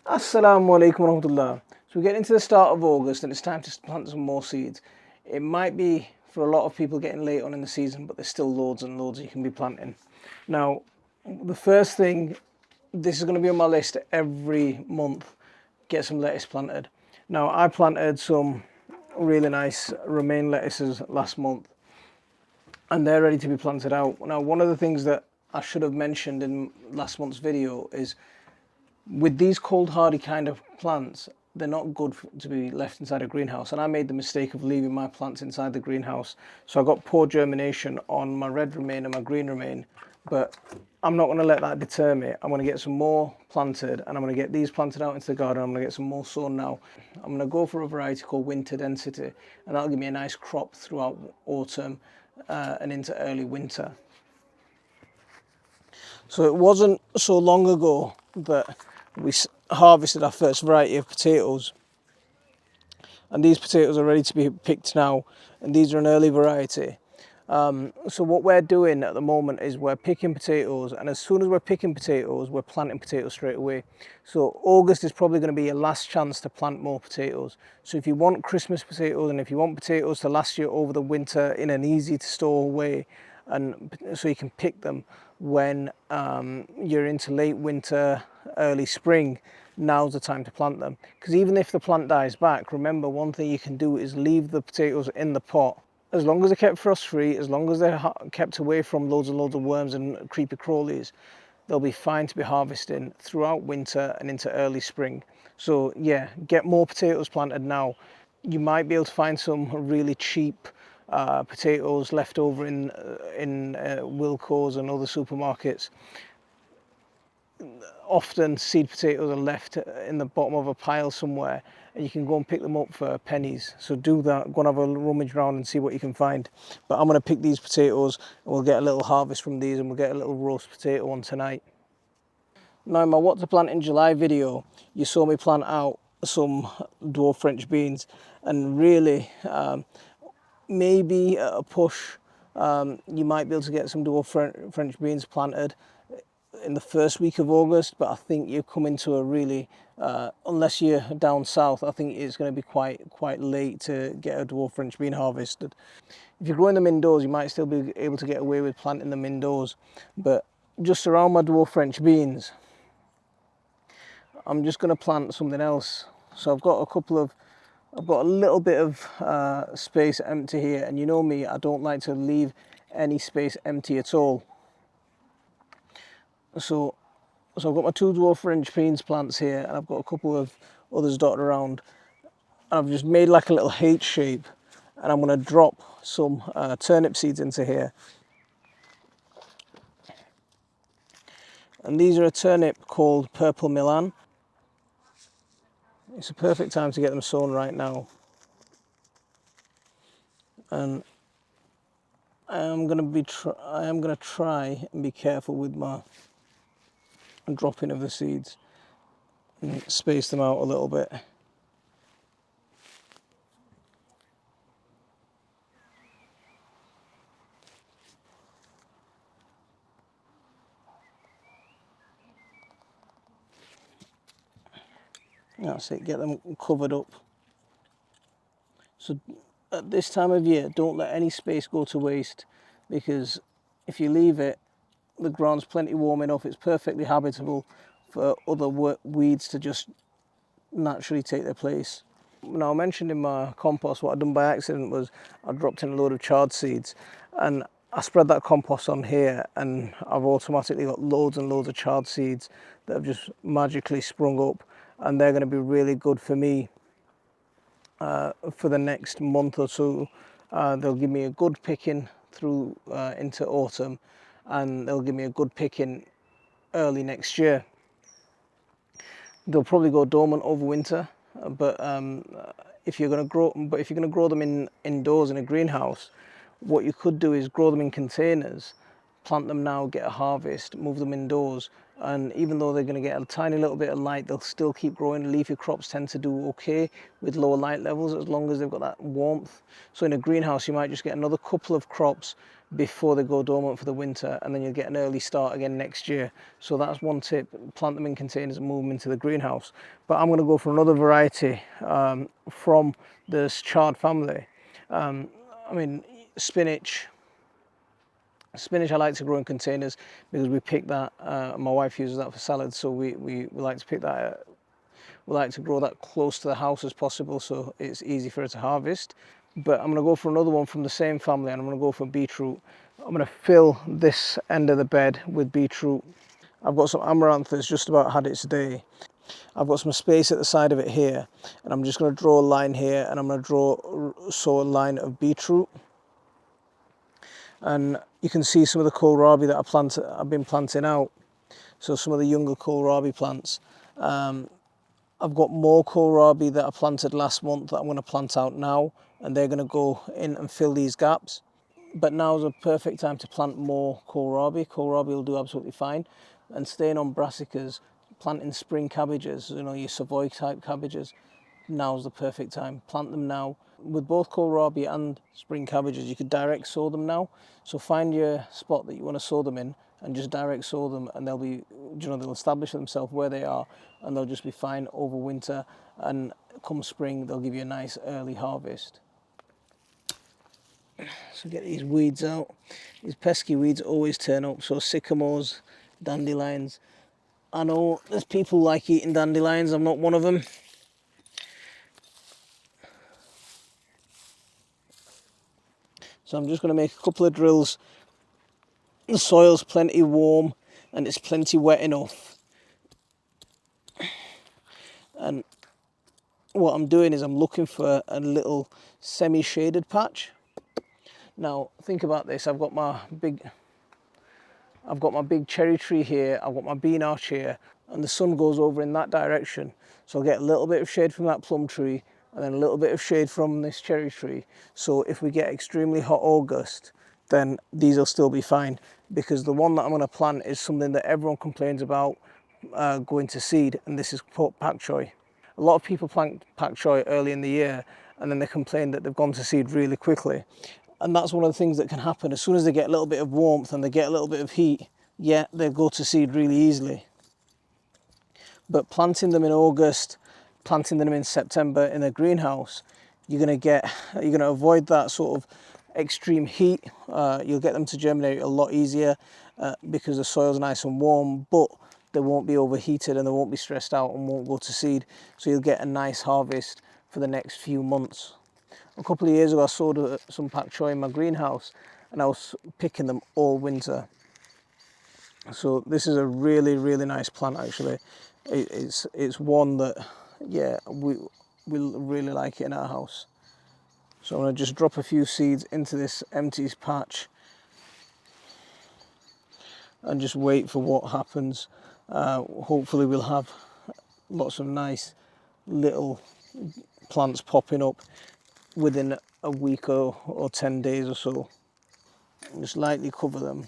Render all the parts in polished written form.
Assalamu alaikum warahmatullah. So we're getting into the start of August and it's time to plant some more seeds. It might be for a lot of people getting late on in the season, but there's still loads and loads you can be planting. Now, the first thing, this is going to be on my list every month, get some lettuce planted. Now, I planted some really nice romaine lettuces last month and they're ready to be planted out. Now, one of the things that I should have mentioned in last month's video is with these cold hardy kind of plants, they're not good to be left inside a greenhouse, and I made the mistake of leaving my plants inside the greenhouse, so I got poor germination on my red romaine and my green romaine. But I'm not going to let that deter me. I'm going to get some more planted, and I'm going to get these planted out into the garden. I'm going to get some more sown now. I'm going to go for a variety called winter density, and that'll give me a nice crop throughout autumn and into early winter. So it wasn't so long ago that we harvested our first variety of potatoes, and these potatoes are ready to be picked now, and these are an early variety. So what we're doing at the moment is we're picking potatoes, and as soon as we're picking potatoes, we're planting potatoes straight away. So August is probably going to be your last chance to plant more potatoes. So if you want Christmas potatoes, and if you want potatoes to last you over the winter in an easy to store way, and so you can pick them when you're into late winter, early spring, now's the time to plant them. Because even if the plant dies back, remember one thing you can do is leave the potatoes in the pot. As long as they're kept frost free, as long as they're kept away from loads and loads of worms and creepy crawlies, they'll be fine to be harvesting throughout winter and into early spring. So yeah, get more potatoes planted now. You might be able to find some really cheap potatoes left over in Wilco's and other supermarkets. Often seed potatoes are left in the bottom of a pile somewhere, and you can go and pick them up for pennies. So do that, go and have a rummage around and see what you can find. But I'm going to pick these potatoes, and we'll get a little harvest from these, and we'll get a little roast potato one tonight. Now in my what to plant in July video, you saw me plant out some dwarf French beans, and really maybe at a push you might be able to get some dwarf French beans planted in the first week of August, but I think you come into a really, unless you're down south, I think it's going to be quite late to get a dwarf French bean harvested. If you're growing them indoors, you might still be able to get away with planting them indoors, but just around my dwarf French beans, I'm just going to plant something else. So I've got a little bit of space empty here, and you know me, I don't like to leave any space empty at all. So I've got my two dwarf French beans plants here, and I've got a couple of others dotted around. And I've just made like a little H shape, and I'm going to drop some turnip seeds into here. And these are a turnip called Purple Milan. It's a perfect time to get them sown right now. And I am going to try and be careful with my dropping of the seeds and space them out a little bit. That's it, get them covered up. So at this time of year, don't let any space go to waste, because if you leave it, the ground's plenty warm enough, it's perfectly habitable for other weeds to just naturally take their place. Now, I mentioned in my compost, what I'd done by accident was I dropped in a load of chard seeds, and I spread that compost on here, and I've automatically got loads and loads of chard seeds that have just magically sprung up, and they're going to be really good for me for the next month or so. They'll give me a good picking through into autumn, and they'll give me a good picking early next year. They'll probably go dormant over winter, but if you're going to grow them indoors in a greenhouse, what you could do is grow them in containers, plant them now, get a harvest, move them indoors, and even though they're going to get a tiny little bit of light, they'll still keep growing. Leafy crops tend to do okay with lower light levels as long as they've got that warmth. So in a greenhouse, you might just get another couple of crops before they go dormant for the winter, and then you'll get an early start again next year. So that's one tip: plant them in containers and move them into the greenhouse. But I'm going to go for another variety from this chard family. I mean, spinach. Spinach I like to grow in containers because we pick that. My wife uses that for salad, so we like to pick that. We like to grow that close to the house as possible, so it's easy for her to harvest. But I'm going to go for another one from the same family, and I'm going to go for beetroot. I'm going to fill this end of the bed with beetroot. I've got some amaranth that's just about had its day. I've got some space at the side of it here, and I'm just going to draw a line here, and I'm going to sow a line of beetroot. And you can see some of the kohlrabi that I've been planting out. So some of the younger kohlrabi plants. I've got more kohlrabi that I planted last month that I'm going to plant out now, and they're going to go in and fill these gaps. But now is a perfect time to plant more kohlrabi. Kohlrabi will do absolutely fine. And staying on brassicas, planting spring cabbages, you know, your Savoy type cabbages, now's the perfect time. Plant them now. With both kohlrabi and spring cabbages, you could direct sow them now. So find your spot that you want to sow them in and just direct sow them, and they'll be, you know, they'll establish themselves where they are, and they'll just be fine over winter. And come spring, they'll give you a nice early harvest. So get these weeds out. These pesky weeds always turn up. So sycamores, dandelions. I know there's people like eating dandelions. I'm not one of them. So I'm just going to make a couple of drills. The soil's plenty warm and it's plenty wet enough. And what I'm doing is I'm looking for a little semi-shaded patch. Now think about this. I've got my big cherry tree here. I've got my bean arch here, and the sun goes over in that direction. So I'll get a little bit of shade from that plum tree, and then a little bit of shade from this cherry tree. So if we get extremely hot August, then these will still be fine, because the one that I'm going to plant is something that everyone complains about going to seed, and this is pak choy. A lot of people plant pak choy early in the year, and then they complain that they've gone to seed really quickly. And that's one of the things that can happen. As soon as they get a little bit of warmth and they get a little bit of heat, yeah, they'll go to seed really easily. But planting them in August, planting them in September in a greenhouse, you're going to avoid that sort of extreme heat. You'll get them to germinate a lot easier because the soil's nice and warm, but they won't be overheated and they won't be stressed out and won't go to seed. So you'll get a nice harvest for the next few months. A couple of years ago, I sowed some pak choy in my greenhouse, and I was picking them all winter. So this is a really, really nice plant, actually. It's one that, yeah, we really like it in our house. So I'm going to just drop a few seeds into this empty patch and just wait for what happens. Hopefully we'll have lots of nice little plants popping up within a week or 10 days or so. Just lightly cover them.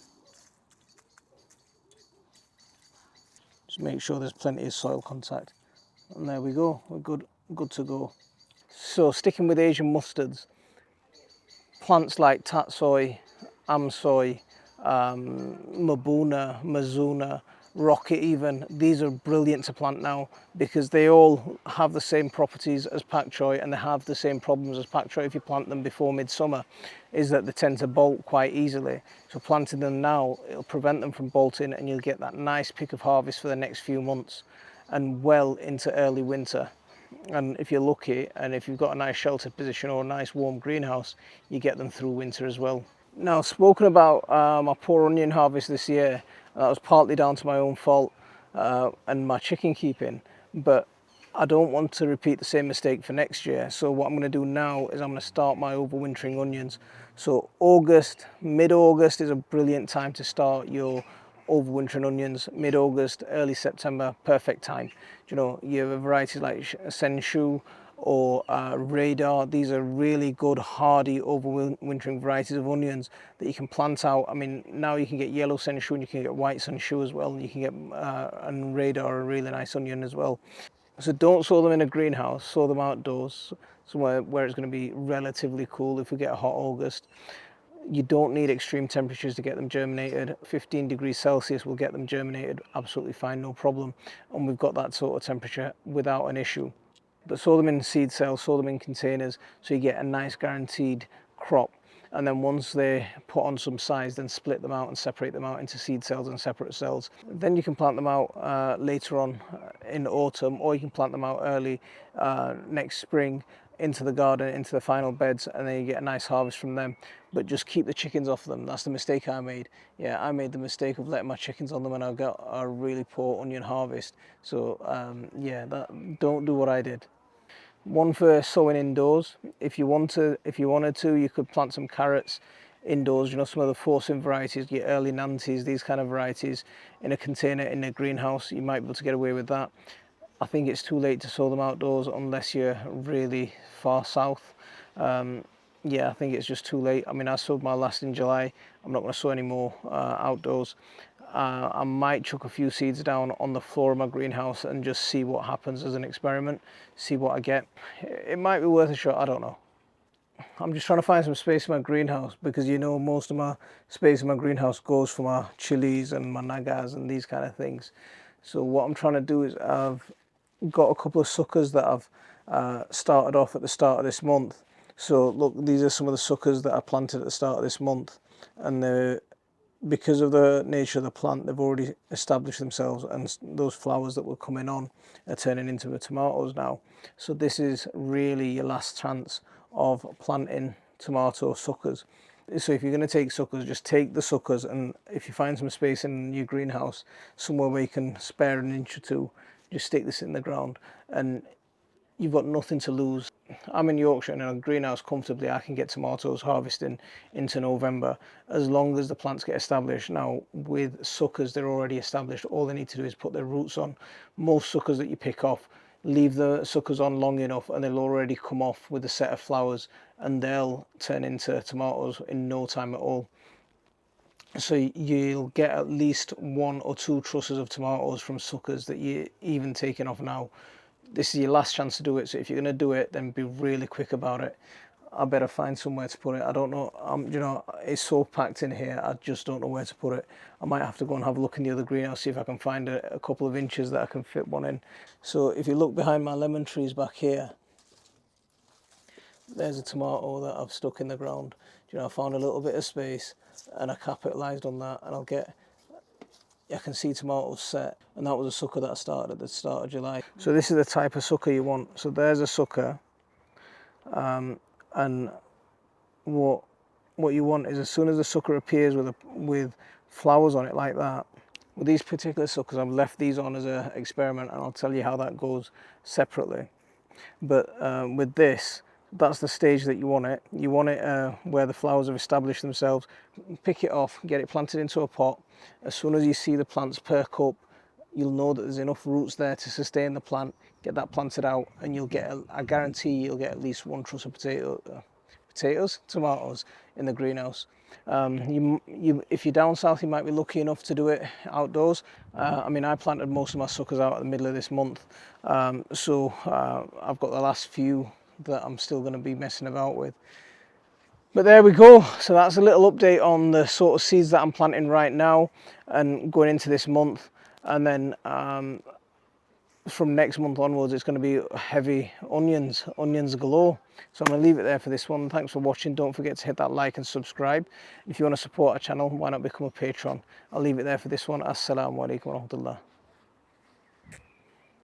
Just make sure there's plenty of soil contact. And there we go, we're good to go. So sticking with Asian mustards, plants like tatsoi, amsoi, mabuna, mazuna, rocket even, these are brilliant to plant now because they all have the same properties as pak choy, and they have the same problems as pak choy if you plant them before midsummer, is that they tend to bolt quite easily. So planting them now, it'll prevent them from bolting, and you'll get that nice pick of harvest for the next few months and well into early winter. And if you're lucky, and if you've got a nice sheltered position or a nice warm greenhouse, you get them through winter as well. Now, spoken about my poor onion harvest this year, that was partly down to my own fault and my chicken keeping, but I don't want to repeat the same mistake for next year. So what I'm going to do now is I'm going to start my overwintering onions. So mid-August is a brilliant time to start your overwintering onions. Mid-August, early September, perfect time. You know, you have varieties like Senshu or Radar. These are really good hardy overwintering varieties of onions that you can plant out. I mean, now you can get yellow Senshu and you can get white Senshu as well, and you can get and Radar, a really nice onion as well. So don't sow them in a greenhouse, sow them outdoors, somewhere where it's going to be relatively cool if we get a hot August. You don't need extreme temperatures to get them germinated. 15 degrees Celsius will get them germinated absolutely fine, no problem. And we've got that sort of temperature without an issue. But sow them in seed cells, sow them in containers, so you get a nice guaranteed crop. And then once they put on some size, then split them out and separate them out into seed cells and separate cells. Then you can plant them out later on in autumn, or you can plant them out early next spring into the garden, into the final beds, and then you get a nice harvest from them. But just keep the chickens off them. That's the mistake I made. Yeah, I made the mistake of letting my chickens on them, and I got a really poor onion harvest. So yeah, don't do what I did. One for sowing indoors. If you wanted to, you could plant some carrots indoors. You know, some of the forcing varieties, your early Nantes, these kind of varieties, in a container in a greenhouse. You might be able to get away with that. I think it's too late to sow them outdoors unless you're really far south. Yeah, I think it's just too late. I mean, I sowed my last in July. I'm not going to sow any more outdoors. I might chuck a few seeds down on the floor of my greenhouse and just see what happens as an experiment, see what I get. It might be worth a shot, I don't know. I'm just trying to find some space in my greenhouse because, you know, most of my space in my greenhouse goes for my chilies and my nagas and these kind of things. So what I'm trying to do is I've got a couple of suckers that I've started off at the start of this month. So look, these are some of the suckers that I planted at the start of this month, and because of the nature of the plant, they've already established themselves, and those flowers that were coming on are turning into the tomatoes now. So this is really your last chance of planting tomato suckers. So if you're going to take suckers, just take the suckers, and if you find some space in your greenhouse, somewhere where you can spare an inch or two, just stick this in the ground, and you've got nothing to lose. I'm in Yorkshire, and in a greenhouse comfortably I can get tomatoes harvesting into November as long as the plants get established. Now with suckers, they're already established. All they need to do is put their roots on. Most suckers that you pick off, leave the suckers on long enough and they'll already come off with a set of flowers, and they'll turn into tomatoes in no time at all. So you'll get at least 1 or 2 trusses of tomatoes from suckers that you're even taking off now. This is your last chance to do it, so if you're going to do it, then be really quick about it. I better find somewhere to put it. I don't know, you know, it's so packed in here, I just don't know where to put it. I might have to go and have a look in the other greenhouse, see if I can find a couple of inches that I can fit one in. So if you look behind my lemon trees back here, there's a tomato that I've stuck in the ground. You know, I found a little bit of space and I capitalised on that, and I can see tomatoes set, and that was a sucker that I started at the start of July. So this is the type of sucker you want. So there's a sucker, and what you want is, as soon as the sucker appears with flowers on it like that, with these particular suckers, I've left these on as an experiment, and I'll tell you how that goes separately. But with this, that's the stage that you want it. You want it where the flowers have established themselves. Pick it off, get it planted into a pot. As soon as you see the plants perk up, you'll know that there's enough roots there to sustain the plant. Get that planted out, and you'll get, I guarantee you'll get at least 1 truss of tomatoes in the greenhouse. If you're down south, you might be lucky enough to do it outdoors. I mean, I planted most of my suckers out at the middle of this month, so I've got the last few that I'm still going to be messing about with. But there we go. So that's a little update on the sort of seeds that I'm planting right now and going into this month. And then from next month onwards, it's going to be heavy onions galore. So I'm going to leave it there for this one. Thanks for watching. Don't forget to hit that like and subscribe. If you want to support our channel, why not become a patron? I'll leave it there for this one. Assalamu alaikum wa rahmatullah.